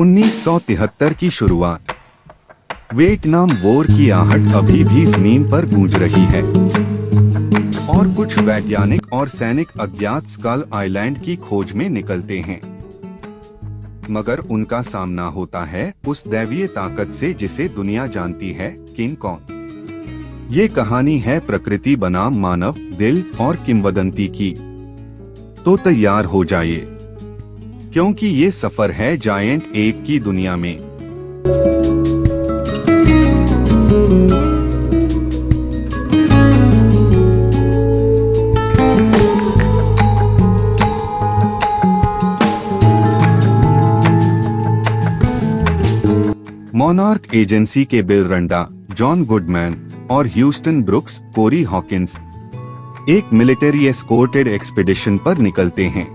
1973 की शुरुआत। Vietnam war की आहट अभी भी जमीन पर गूंज रही है और कुछ वैज्ञानिक और सैनिक अज्ञात स्कल आइलैंड की खोज में निकलते हैं, मगर उनका सामना होता है उस दैवीय ताकत से जिसे दुनिया जानती है, किंग कॉन्ग। ये कहानी है प्रकृति बनाम मानव दिल और किंवदंती की। तो तैयार हो जाइए, क्योंकि ये सफर है जायंट एप की दुनिया में। मॉनार्क एजेंसी के बिल रंडा, जॉन गुडमैन और ह्यूस्टन ब्रुक्स कोरी हॉकिंस एक मिलिट्री एस्कॉर्टेड एक्सपीडिशन पर निकलते हैं।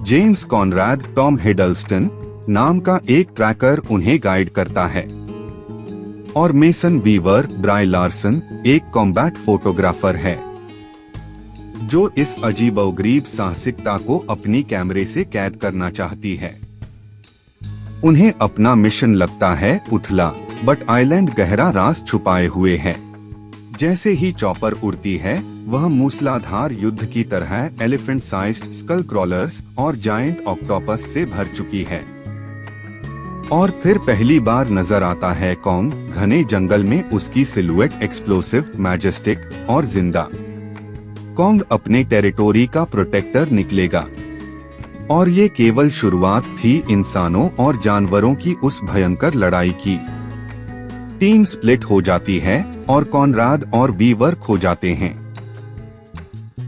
जेम्स कॉनराड टॉम हिडलस्टन नाम का एक ट्रैकर उन्हें गाइड करता है और मेसन वीवर ब्राय लार्सन एक कॉम्बैट फोटोग्राफर है जो इस अजीबोगरीब साहसिकता को अपनी कैमरे से कैद करना चाहती है। उन्हें अपना मिशन लगता है उथला, बट आइलैंड गहरा राज छुपाए हुए है। जैसे ही चॉपर उड़ती है, वह मूसलाधार युद्ध की तरह एलिफेंट साइज्ड स्कल क्रॉलर्स और जायंट ऑक्टोपस से भर चुकी है। और फिर पहली बार नजर आता है कॉन्ग, घने जंगल में उसकी सिलुएट एक्सप्लोसिव, मैजेस्टिक और जिंदा। कॉन्ग अपने टेरिटोरी का प्रोटेक्टर निकलेगा और ये केवल शुरुआत थी इंसानों और जानवरों की उस भयंकर लड़ाई की। टीम स्प्लिट हो जाती है और कॉनराड और वीवर खो जाते हैं।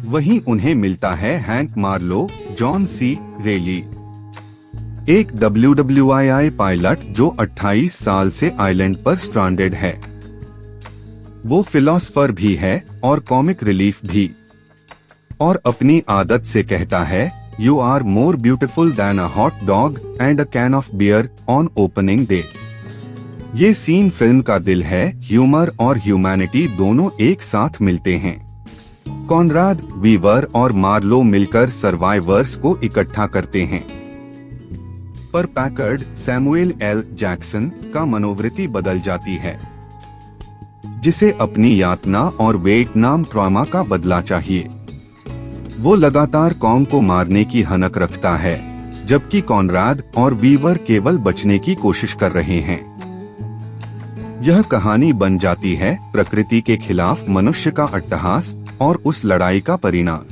वहीं उन्हें मिलता है हैंक मार्लो, जॉन सी रेली, एक WWII पायलट जो 28 साल से आइलैंड पर स्ट्रैंडेड है। वो फिलोसफर भी है और कॉमिक रिलीफ भी, और अपनी आदत से कहता है, You are more beautiful than a hot dog and a can of beer on opening day। ये सीन फिल्म का दिल है। ह्यूमर और ह्यूमैनिटी दोनों एक साथ मिलते हैं। कॉनराड, वीवर और मार्लो मिलकर सर्वाइवर्स को इकट्ठा करते हैं, पर पैकर्ड, सैमुएल एल जैक्सन का मनोवृत्ति बदल जाती है, जिसे अपनी यातना और वियतनाम ट्रॉमा का बदला चाहिए। वो लगातार कॉन्ग को मारने की हनक रखता है, जबकि कॉनराड और वीवर केवल बचने की कोशिश कर रहे हैं। यह कहानी बन जाती है प्रकृति के खिलाफ मनुष्य का अट्टहास और उस लड़ाई का परिणाम।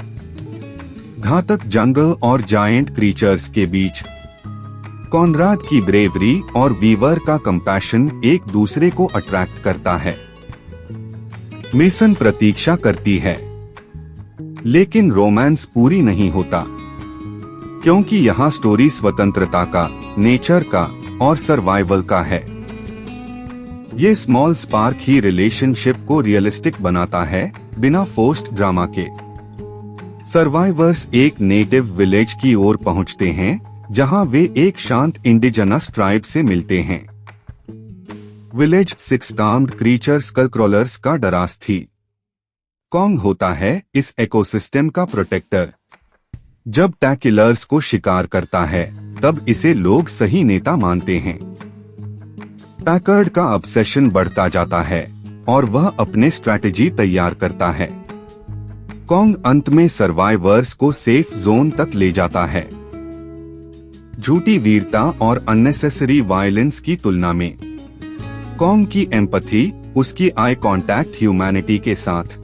घातक जंगल और जायंट क्रीचर्स के बीच कॉनराड की ब्रेवरी और वीवर का कंपैशन एक दूसरे को अट्रैक्ट करता है। मेसन प्रतीक्षा करती है, लेकिन रोमांस पूरी नहीं होता, क्योंकि यहाँ स्टोरी स्वतंत्रता का, नेचर का और सर्वाइवल का है। ये स्मॉल स्पार्क ही रिलेशनशिप को रियलिस्टिक बनाता है, बिना फोर्स्ड ड्रामा के। सर्वाइवर्स एक नेटिव विलेज की ओर पहुँचते हैं, जहाँ वे एक शांत इंडिजिनस ट्राइब से मिलते हैं। Village 6 armed creature skull crawlers का डरास थी। कॉन्ग होता है इस इकोसिस्टम का प्रोटेक्टर। जब टैकिलर्स को शिकार करता है, तब इसे लोग सही नेता मानते हैं। पैकर्ड का ऑब्सेशन बढ़ता जाता है और वह अपने स्ट्रैटेजी तैयार करता है। कॉन्ग अंत में सर्वाइवर्स को सेफ जोन तक ले जाता है। झूठी वीरता और अननेसेसरी वायलेंस की तुलना में कॉन्ग की एम्पैथी, उसकी आई कांटेक्ट ह्यूमैनिटी के साथ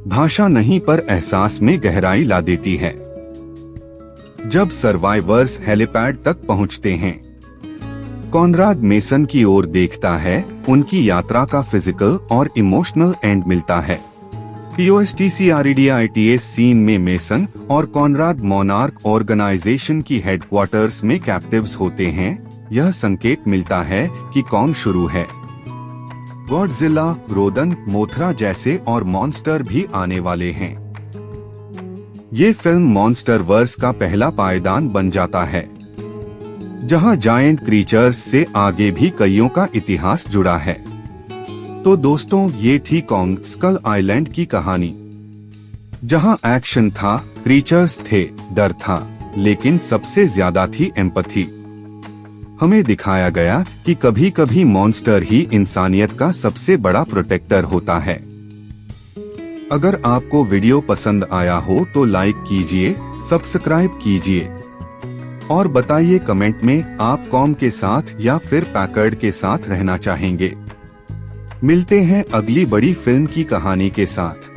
भाषा नहीं पर एहसास में गहराई ला देती है। जब सर्वाइवर्स हेलीपैड तक पहुंचते हैं, कॉनराड मेसन की ओर देखता है। उनकी यात्रा का फिजिकल और इमोशनल एंड मिलता है। POSTCREDITS सीन में मेसन और कॉनराड मॉनार्क ऑर्गेनाइजेशन की हेडक्वार्टर्स में कैप्टिव्स होते हैं। यह संकेत मिलता है कि कॉन्ग शुरू है। गॉडजिला, रोदन, मोथरा जैसे और मॉन्स्टर भी आने वाले हैं। ये फिल्म मॉन्स्टर वर्स का पहला पायदान बन जाता है, जहां जायंट क्रीचर्स से आगे भी कईयों का इतिहास जुड़ा है। तो दोस्तों, ये थी कॉन्ग स्कल आइलैंड की कहानी, जहां एक्शन था, क्रीचर्स थे, डर था, लेकिन सबसे ज्यादा थी एम्पैथी। हमें दिखाया गया कि कभी कभी मॉन्स्टर ही इंसानियत का सबसे बड़ा प्रोटेक्टर होता है। अगर आपको वीडियो पसंद आया हो तो लाइक कीजिए, सब्सक्राइब कीजिए और बताइए कमेंट में आप कॉम के साथ या फिर पैकर्ड के साथ रहना चाहेंगे। मिलते हैं अगली बड़ी फिल्म की कहानी के साथ।